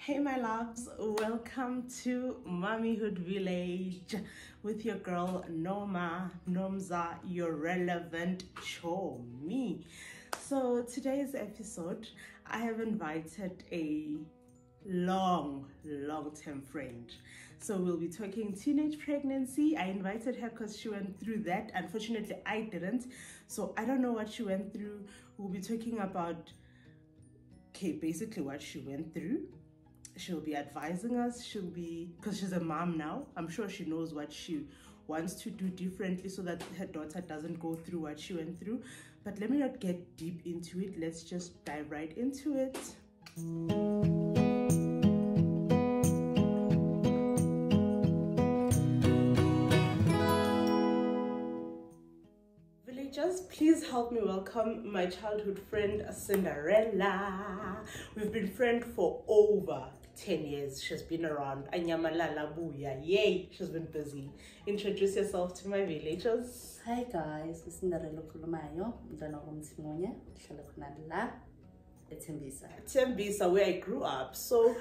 Hey my loves, welcome to Mommyhood Village with your girl Noma Nomza, your relevant me. So today's episode, I have invited a long-term friend. So we'll be talking teenage pregnancy. I invited her because she went through that. Unfortunately, I didn't. So I don't know what she went through. We'll be talking about basically what she went through. She'll be advising us. Because she's a mom now, I'm sure she knows what she wants to do differently so that her daughter doesn't go through what she went through. But let me not get deep into it. Let's just dive right into it. Villagers, please help me welcome my childhood friend Cinderella. We've been friends for over 10 years. She's been around. Anyamalala buya. Yay, she's been busy. Introduce yourself to my villagers. Hi guys, it's Cinderella Kulumayo. Tembisa, where I grew up. So,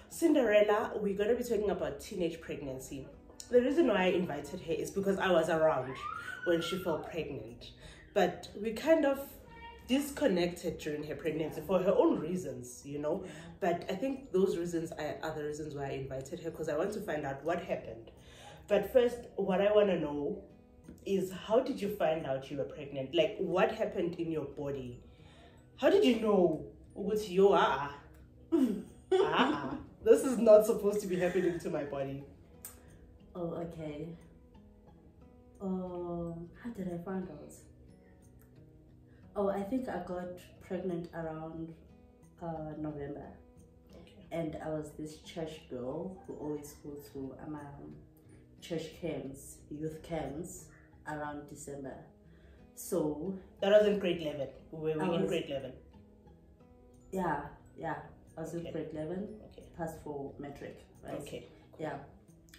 Cinderella, we're going to be talking about teenage pregnancy. The reason why I invited her is because I was around when she fell pregnant. But we kind of disconnected during her pregnancy for her own reasons, you know. But I think those reasons are the reasons why I invited her, because I want to find out what happened. But first, what I want to know is, how did you find out you were pregnant? Like, what happened in your body? How did you know what you are? This is not supposed to be happening to my body. Oh, okay. How did I find out? Oh, I think I got pregnant around November. Okay. And I was this church girl who always goes to church camps, youth camps around December. So that was in grade 11. We were in grade 11. Yeah. I was in grade 11. Okay. Passed for metric, right? Okay. Yeah.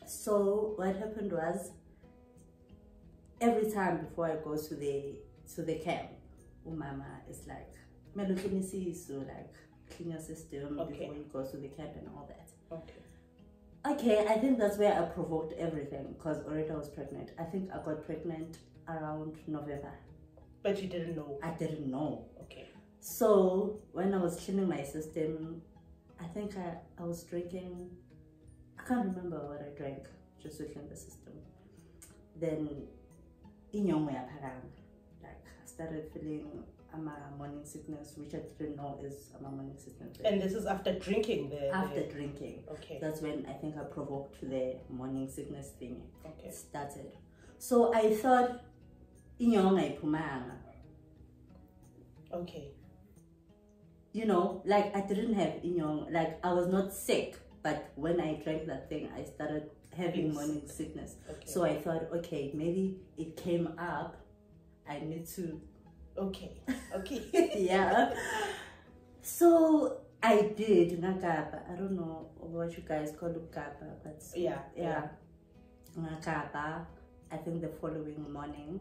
So what happened was, every time before I go to the camp, Mama is like, so like clean your system before you go to the camp and all that. Okay, I think that's where I provoked everything, because already I was pregnant. I think I got pregnant around November. But you didn't know? I didn't know. Okay. So when I was cleaning my system, I think I was drinking, I can't remember what I drank just to clean the system. Then like I started feeling morning sickness, which I didn't know is morning sickness. And this is after drinking? After drinking. Okay. That's when I think I provoked the morning sickness thing. Okay. Started. So I thought okay. You know, like I didn't have like I was not sick, but when I drank that thing, I started having morning sickness. Okay. So I thought, okay, maybe it came up. I need to. Okay. Yeah. So I did Nakaba. I don't know what you guys call Nakaba, but yeah. Nakaba. I think the following morning.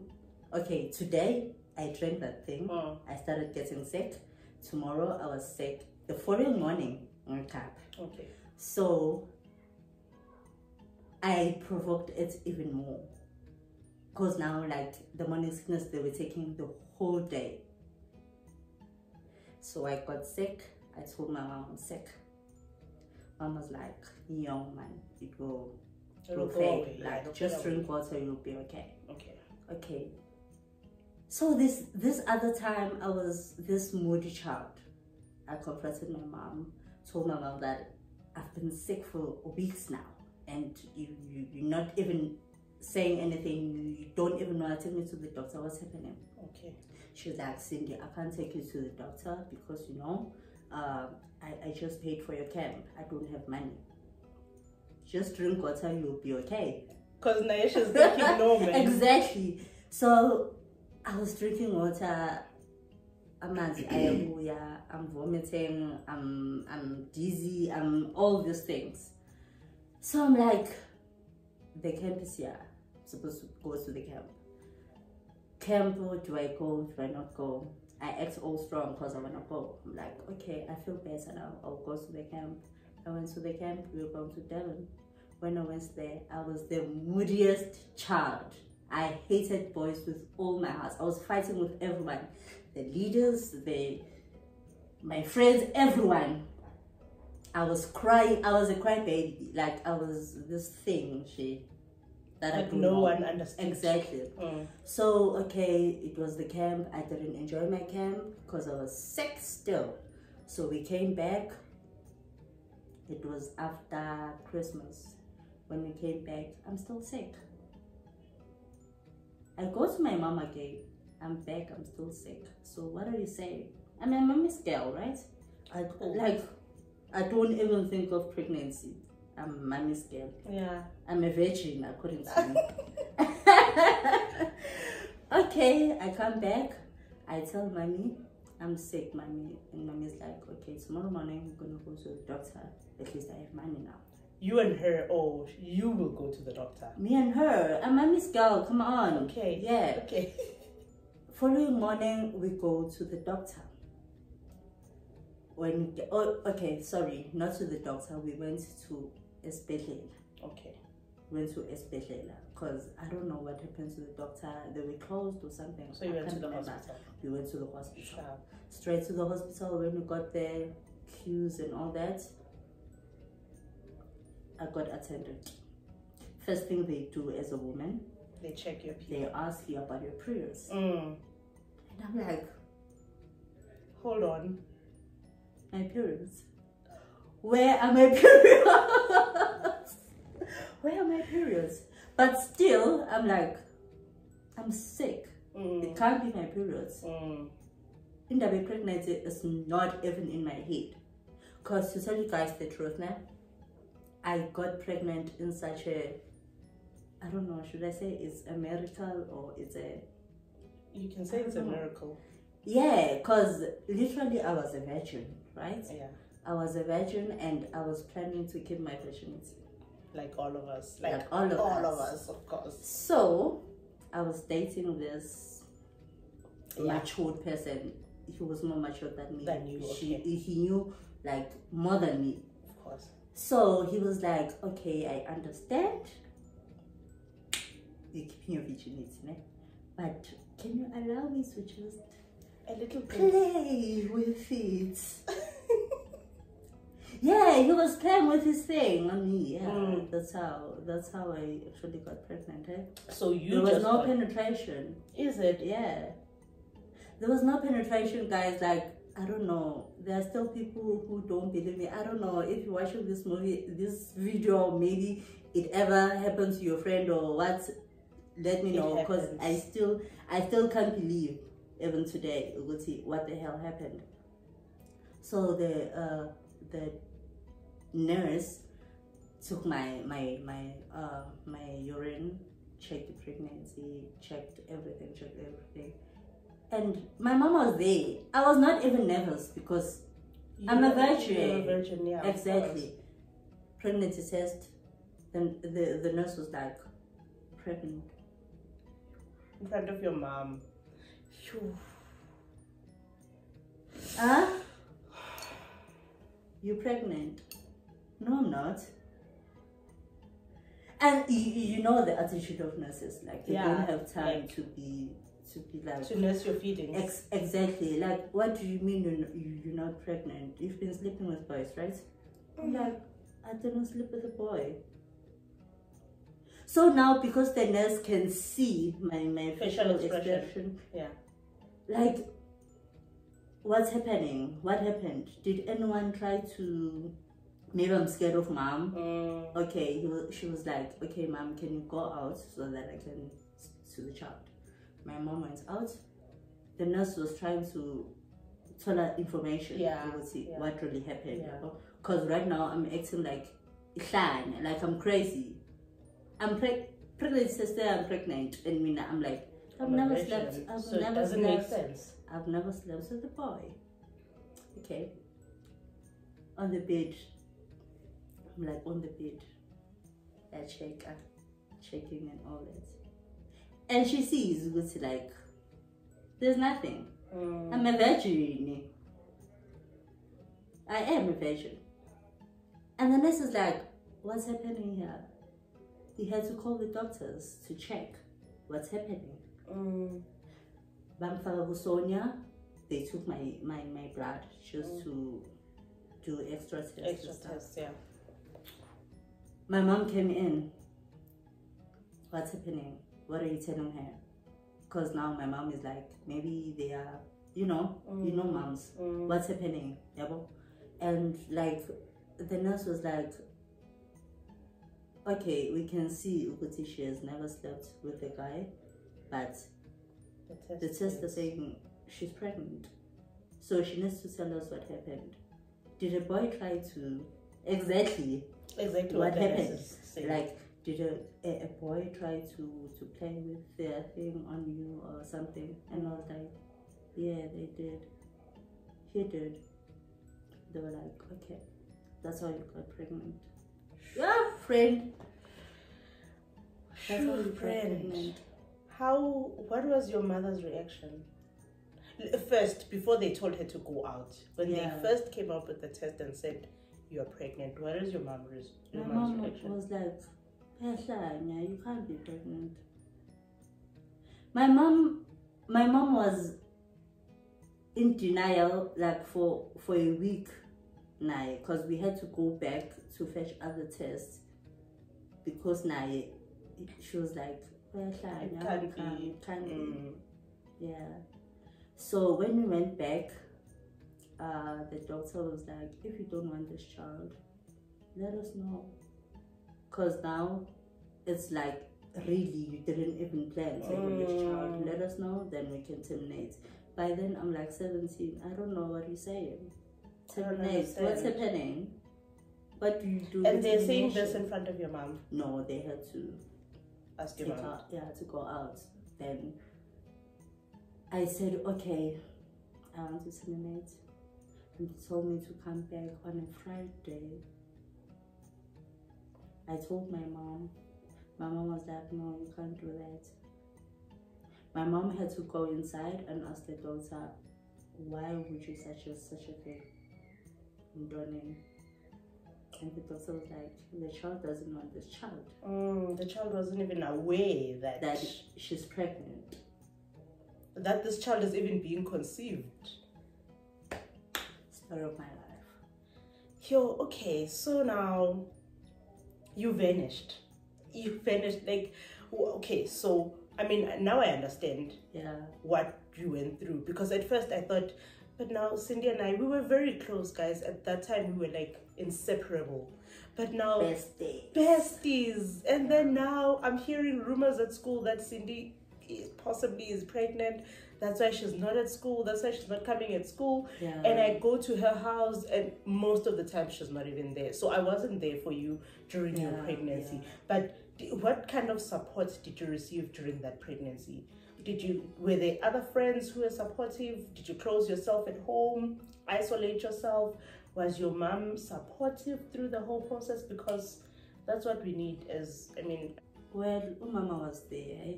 Okay, today I drank that thing. I started getting sick. Tomorrow I was sick. The following morning, Nakaba. Okay. So I provoked it even more, because now, like, the morning sickness, they were taking the whole day. So I got sick. I told my mom I'm sick. Mom was like, young man, it will fade. Like, just drink water, you'll be okay. Okay. So this other time, I was this moody child. I confronted my mom, told my mom that I've been sick for weeks now, and you're not even saying anything. You don't even want to take me to the doctor. What's happening? Okay. She was like, Cindy, I can't take you to the doctor because I just paid for your camp. I don't have money. Just drink water, you'll be okay. Because Naisha's drinking no, man. Exactly. So I was drinking water. I'm vomiting. I'm dizzy. I'm all these things. So I'm like, the camp is here. I'm supposed to go to the camp. Do I go? Do I not go? I act all strong because I want to go. I'm like, okay, I feel better now. I'll go to the camp. I went to the camp. We were going to Devon. When I went there, I was the moodiest child. I hated boys with all my heart. I was fighting with everyone. The leaders, my friends, everyone. I was crying. I was a crybaby. Like, I was this thing, that no one understood. Exactly. So, okay, it was the camp. I didn't enjoy my camp because I was sick still. So we came back. It was after Christmas. When we came back, I'm still sick. I go to my mom again. I'm back, I'm still sick. So what are you saying? I'm a mommy's girl, right? I don't even think of pregnancy. I'm a mommy's girl. Yeah. I'm a virgin, according to me. Okay, I come back. I tell mommy, I'm sick, mommy. And mommy's like, okay, tomorrow morning we're gonna go to the doctor. At least I have money now. You and her, or you will go to the doctor? Me and her. I'm mommy's girl, come on. Okay. Yeah. Okay. Following morning, we go to the doctor. Okay, sorry, not to the doctor. We went to Esbedlela. Okay. Went to Esbedlela because I don't know what happened to the doctor. They were closed or something. So you went to the hospital? We went to the hospital. Sure. Straight to the hospital. When we got there, queues and all that, I got attended. First thing they do as a woman, they check your period. They ask you about your periods. And I'm like, hold on. My periods? Where are my periods? Where are my periods? But still, I'm like, I'm sick. It can't be my periods. Indaba pregnancy is not even in my head. Because to tell you guys the truth now, I got pregnant in such a, I don't know, should I say it's a miracle or it's a... You can say it's a miracle. Yeah, because literally I was a virgin, right? Yeah. I was a virgin and I was planning to keep my virginity. Like all of us. Like all of us, of course. So, I was dating this matured person. He was more mature than me. He knew like more than me. Of course. So he was like, okay, I understand. You're keeping your virginity, né? But can you allow me to just a little play with it? Yeah, he was playing with his thing on me. Yeah, that's how I actually got pregnant. Eh? So there was no penetration. Is it? Yeah. There was no penetration, guys. Like, I don't know. There are still people who don't believe me. I don't know if you're watching this video, maybe it ever happened to your friend or what. Let me know, because I still can't believe even today what the hell happened. So the nurse took my urine, checked the pregnancy, checked everything. And my mom was there. I was not even nervous because I'm a virgin. You're a virgin, yeah. Exactly. Pregnancy test. Then the nurse was like, pregnant. In front of your mom. Huh? You pregnant? No, I'm not. And you know the attitude of nurses, like they don't have time to be like to nurse your feelings. Exactly. Like, what do you mean you're not pregnant? You've been sleeping with boys, right? Like, I didn't sleep with a boy. So now, because the nurse can see my facial expression, like, what's happening? What happened? Did anyone try to? Maybe I'm scared of mom. Okay, she was like, okay, mom, can you go out so that I can see the child? My mom went out. The nurse was trying to tell her information. What really happened. Because right now I'm acting like I'm crazy. I'm pregnant, sister. I'm pregnant, and Mina, I'm like, I've never slept. I've never slept with a boy. Okay. On the bed. I'm like on the bed. I check, checking and all that. And she sees it's like there's nothing. I'm a virgin. I am a virgin. And the nurse is like, what's happening here? He had to call the doctors to check what's happening. Bamfaka Sonia, they took my blood just to do extra tests. Extra tests, yeah. My mom came in. What's happening? What are you telling her? Because now my mom is like, maybe they are, you know moms. What's happening? And like, the nurse was like, okay, we can see Uguti, she has never slept with a guy, but the test is saying she's pregnant. So she needs to tell us what happened. Did a boy try to... Exactly what happened? Like, did a boy try to play with their thing on you or something? And I was like, yeah, they did. He did. They were like, okay, that's how you got pregnant. Yeah, friend. That's how you got pregnant. What was your mother's reaction? First, before they told her to go out, when they first came up with the test and said, you're pregnant, what is your mom's reaction? My mom was like, you can't be pregnant. My mom was in denial like for a week now, because we had to go back to fetch other tests, because now she was like, it can't be. Yeah. So when we went back, the doctor was like, if you don't want this child, let us know. Because now it's like, really, you didn't even plan to have this child. Let us know, then we can terminate. By then, I'm like 17. I don't know what you're saying. Terminate. What's happening? What do you do? And they're saying this in front of your mom? No, they had to ask your mom. To go out. Then I said, okay, I want to terminate. And they told me to come back on a Friday. I told my mom. My mom was like, no, you can't do that. My mom had to go inside and ask the doctor, why would you such a thing? And the doctor was like, the child doesn't want this child. The child wasn't even aware that she's pregnant. That this child is even being conceived. Story of my life. Yo, okay, so now you vanished. You vanished, like, okay, so I mean, now I understand what you went through, because at first I thought, but now Cindy and I, we were very close, guys. At that time we were like inseparable, but now besties. And then now I'm hearing rumors at school that Cindy possibly is pregnant. That's why she's not at school. That's why she's not coming at school. And I go to her house, and most of the time she's not even there. So I wasn't there for you during your pregnancy. But what kind of support did you receive during that pregnancy? Were there other friends who were supportive? Did you close yourself at home, isolate yourself? Was your mom supportive through the whole process? Because that's what we need well, Mama was there.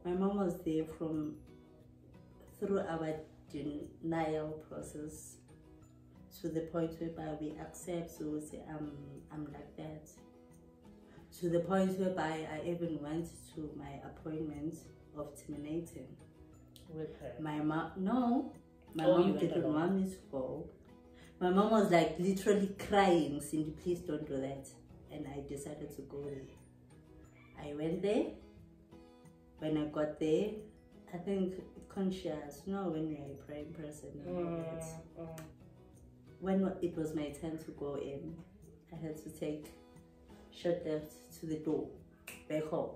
My mom was there through our denial process, to the point whereby we accept, so we say, I'm like that. To the point whereby I even went to my appointment of terminating. With her? My mom, no. My mom didn't want me to go. My mom was like literally crying, Cindy, please don't do that. And I decided to go there. I went there. When I got there, I think conscious, when you're a praying person, when it was my turn to go in, I had to take short left to the door, back home.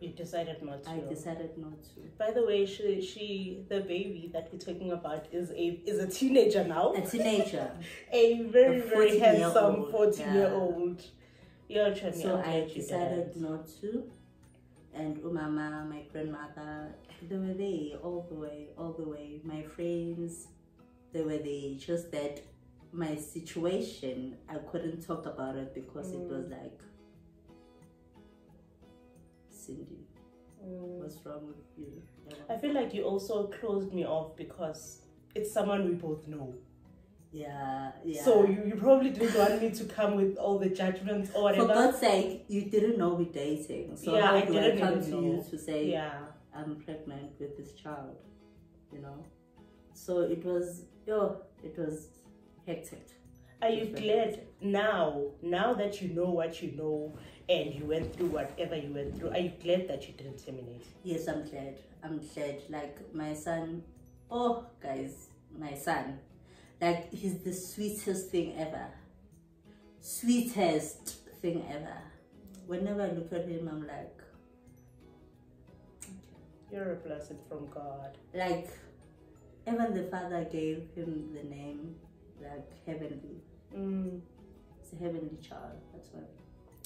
You decided not to? I decided not to. By the way, the baby that we're talking about is a teenager now. A teenager. A very, very handsome 14-year-old. So I decided not to. And Umama, my grandmother, they were there all the way. My friends, they were there. Just that my situation, I couldn't talk about it because it was like, Cindy, what's wrong with you? I feel like you also closed me off because it's someone we both know. Yeah. So you probably didn't want me to come with all the judgments or whatever. For God's sake, you didn't know we're dating. So yeah, how I do didn't I come even to know. you to say, yeah, I'm pregnant with this child, you know? So it was hectic. Are you glad now that you know what you know and you went through whatever you went through, are you glad that you didn't terminate? Yes, I'm glad. Like my son, oh guys, my son, like he's the sweetest thing ever. Sweetest thing ever. Whenever I look at him, I'm like, you're a blessing from God. Like, even the father gave him the name, like, Heavenly. It's a heavenly child, that's why.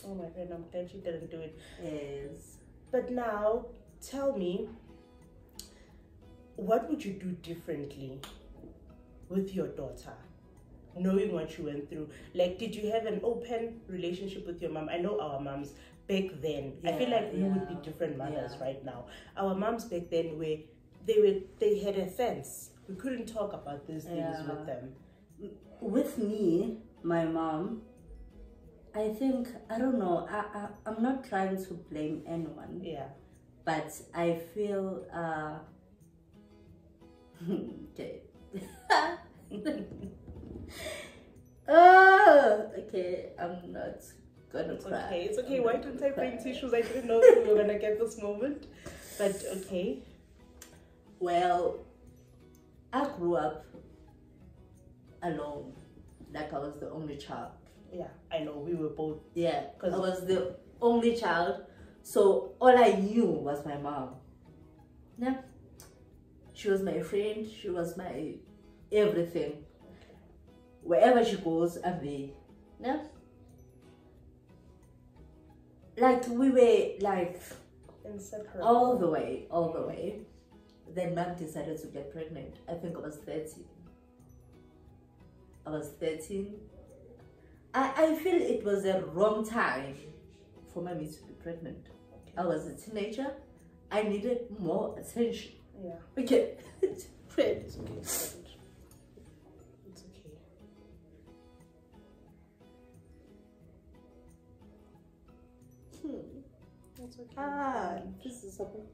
Oh my friend, I'm glad you didn't do it. Yes. But now, tell me, what would you do differently with your daughter, knowing what you went through? Like, did you have an open relationship with your mom? I know our moms back then, I feel like we would be different mothers right now. Our moms back then they had a fence. We couldn't talk about these things with them. With me, my mom, I think, I don't know, I'm not trying to blame anyone. Yeah. But I feel, okay. Oh, okay, I'm not gonna cry. Okay, it's okay. Why didn't I bring tissues? I didn't know that we were gonna get this moment. But okay. Well, I grew up alone. Like I was the only child. Yeah, I know. We were both. Yeah, because I was the only child. So all I knew was my mom. Yeah. She was my friend. She was my everything. Wherever she goes, I'm there. Yeah. Like we were like inseparable. All the way. Then mom decided to get pregnant. I think I was 13. I feel it was a wrong time for mommy to be pregnant. Okay. I was a teenager. I needed more attention. Yeah. Okay. It's okay. It's okay. That's okay. This is something.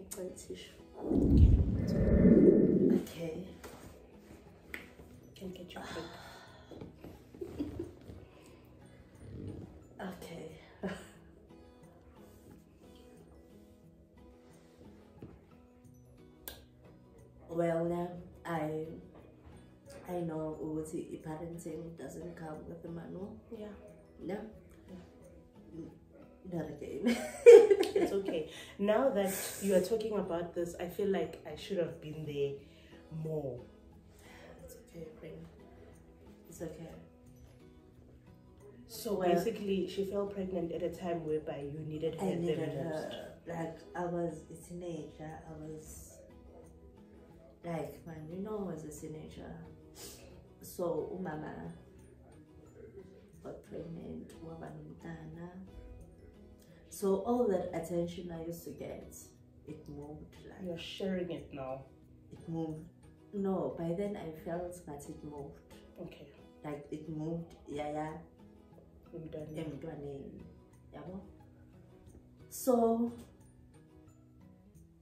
Okay, tissue. Okay. Can get your drink. Okay. Well, now I know parenting doesn't come with a manual. Yeah. No. Not again. It's okay. Now that you are talking about this, I feel like I should have been there more. It's okay, friend. It's okay. So basically, she fell pregnant at a time whereby you needed her. I needed her. Like, I was a teenager. I was like, man, you know, I was a teenager. So, mama got pregnant. So all that attention I used to get, it moved. Like, you're sharing it now. It moved. No, by then I felt that it moved. Okay. Like it moved. So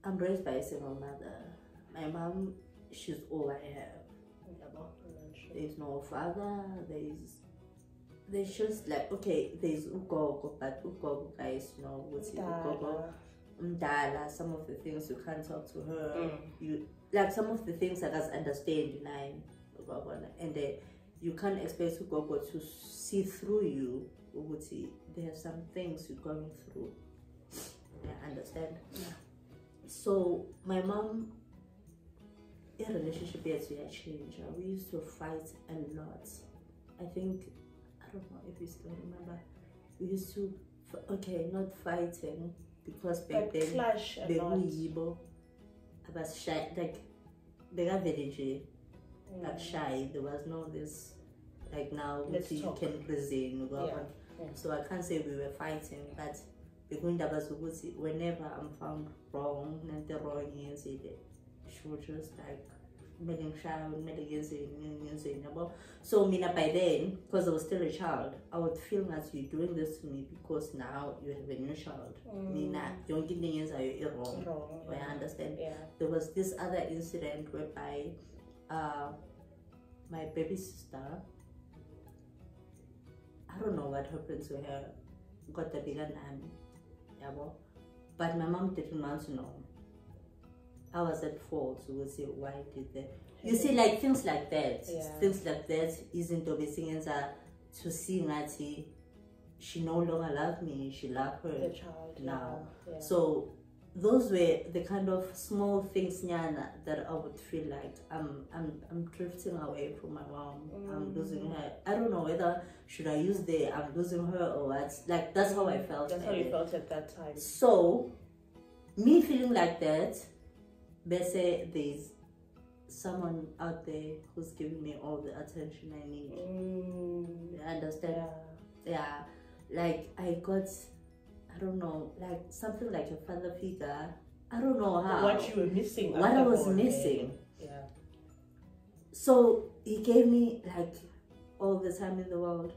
I'm raised by a single mother. My mom, she's all I have. There's no father. There's just like, okay, there's ugogo, but ugogo, guys, you know, what's it, ugogo, umdala, some of the things you can't talk to her. You like some of the things that does understand and you can't expect ugogo to see through you. There are some things you're going through. I understand. Yeah. So my mom, in relationship yet we changed. We used to fight a lot. I think, I don't know if you still remember, we used to, okay, not fighting, because back then, clash a lot. I was shy, like, they got very like shy. There was no this, like now, you can present. So I can't say we were fighting, but whenever I'm found wrong, and the wrong is, she would just like So mina by then, because I was still a child, I would feel that you're doing this to me because now you have a new child. Mina don't give me wrong. I understand. Yeah. There was this other incident whereby my baby sister, I don't know what happened to her, got a bigger name, but my mom didn't want to know. I was at fault to say why did that. You see, like things like that. Yeah. Things like that isn't obviously to see that she no longer loved me. She loved her the child now. Yeah. So those were the kind of small things that I would feel like I'm drifting away from my mom. I'm losing her. I don't know whether should I use the I'm losing her or what. Like that's how I felt. That's how you felt at that time. So me feeling like that, say there's someone out there who's giving me all the attention I need. You understand? Yeah. Like I got, I don't know, like something like a father figure. I don't know how. What you were missing. What I was missing. Yeah. So he gave me like all the time in the world.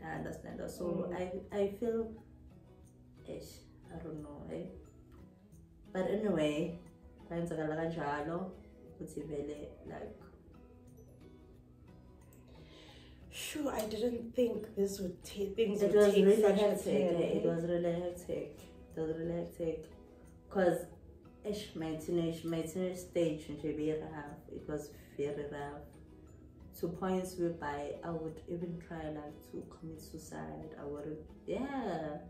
I understand that. So I feel, I don't know, But anyway, like, sure, I didn't think this would take things. It was really hectic. It was really hectic. Because my teenage stage in it was very rough. To points whereby I would even try like to commit suicide. I wouldn't. Yeah.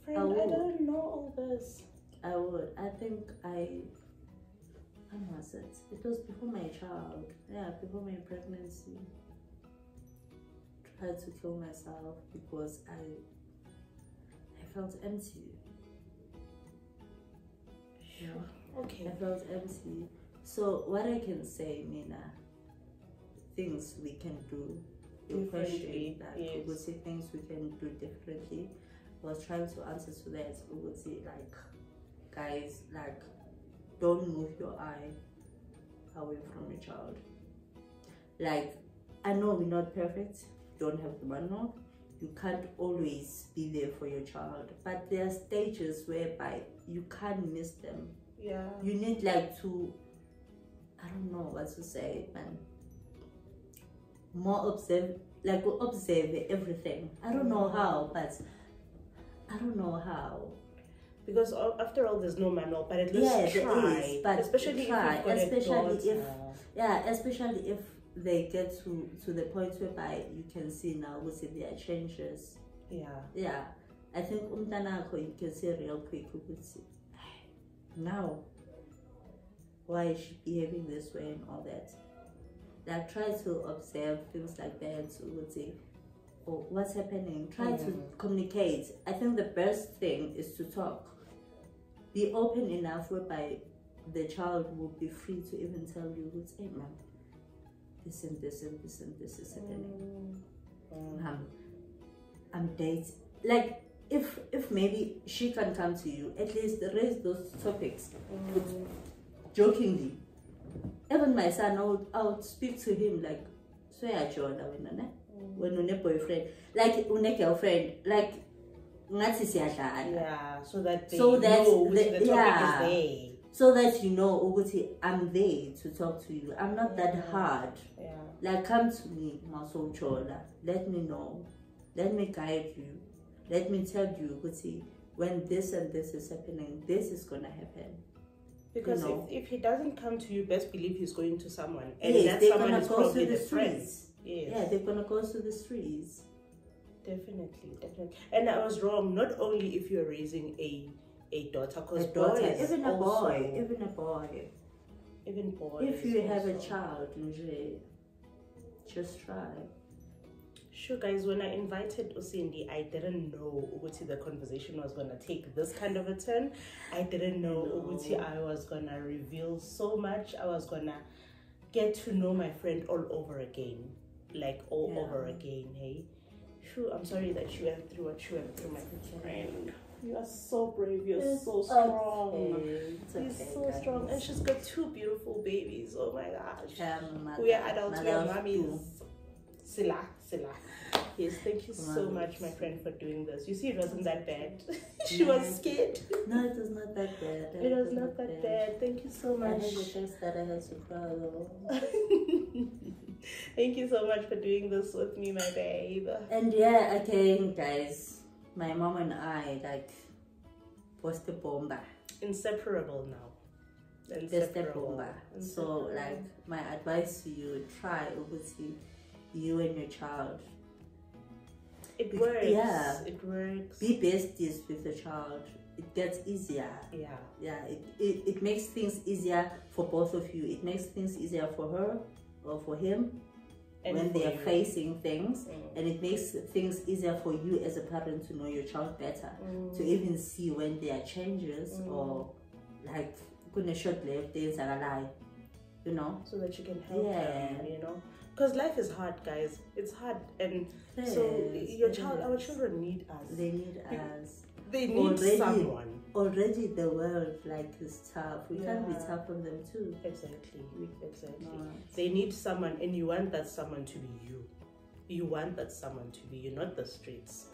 Friend, I don't know all this. I would. I think when was it? It was before my child. Yeah, before my pregnancy. Tried to kill myself because I felt empty. Sure. Okay. I felt empty. So what I can say, Mina, things we can do differently. We would say things we can do differently. I was trying to answer to that. We would say like, guys, like, don't move your eye away from your child. Like, I know we're not perfect. Don't have the manual. You can't always be there for your child, but there are stages whereby you can't miss them. Yeah. You need like to, I don't know what to say, man. More observe everything. I don't know how, but I don't know how. Because after all, there's no manual, but at least try. But especially try, if especially if they get to the point whereby you can see now we see their changes. Yeah. I think you can see real quick now why is she behaving this way and all that. Like try to observe things like that. So would say, oh, what's happening? Try to communicate. I think the best thing is to talk. Be open enough whereby the child will be free to even tell you, hey mom, this and this and this and this is happening. I'm dating. Like if maybe she can come to you, at least raise those topics jokingly. Even my son, I would speak to him like, so yeah, when you have boyfriend, like a girlfriend, like so that they know the topic is there. So that you know, I'm there to talk to you. I'm not that hard. Like, come to me, Maso Chola. Let me know. Let me guide you. Let me tell you, when this and this is happening, this is gonna happen. Because if he doesn't come to you, best believe he's going to someone. And that someone is probably the streets. Yes. Yeah, they're gonna go to the streets. Definitely. And I was wrong, not only if you're raising a daughter, because even a boy. If you have a child, just try. Sure, guys, when I invited Usindi, I didn't know the conversation was going to take this kind of a turn. I didn't know I was going to reveal so much. I was going to get to know my friend all over again. Like, over again, hey? Sure, I'm sorry that you went through what you went through, my friend. You are so brave. You're so strong. Okay. She's so strong. And she's got 2 beautiful babies. Oh my gosh. We are adults. We are mommies. Sila. Yes, thank you so much, my friend, for doing this. You see, it wasn't that bad. She was scared. No, it was not that bad. It was not that bad. Thank you so much. I had the text that I had to cry though. Thank you so much for doing this with me, my babe. And yeah, again, guys, my mom and I, like, was the bomba. Inseparable now. Inseparable. So, like, my advice to you, try, obviously, you and your child. It works. Yeah. It works. Be besties with the child. It gets easier. Yeah. It makes things easier for both of you. It makes things easier for her or for him when they are facing things. And it makes things easier for you as a parent to know your child better. To even see when there are changes or like gonna short lived days are a lie. You know? So that you can help them, you know? Because life is hard, guys. It's hard, and so our children need us. They need us. They need someone. Already the world is tough. We can't be tough on them too. Exactly. No. They need someone, and you want that someone to be you. You want that someone to be you, not the streets.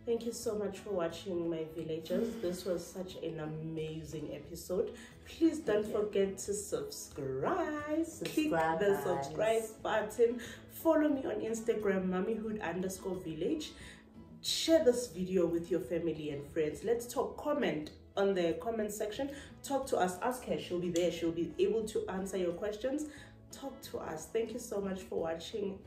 Thank you so much for watching, my villagers. This was such an amazing episode. Please don't forget to subscribe. Click the subscribe button. Follow me on Instagram, mommyhood_village. Share this video with your family and friends. Let's talk. Comment on the comment section. Talk to us. Ask her. She'll be there. She'll be able to answer your questions. Talk to us. Thank you so much for watching.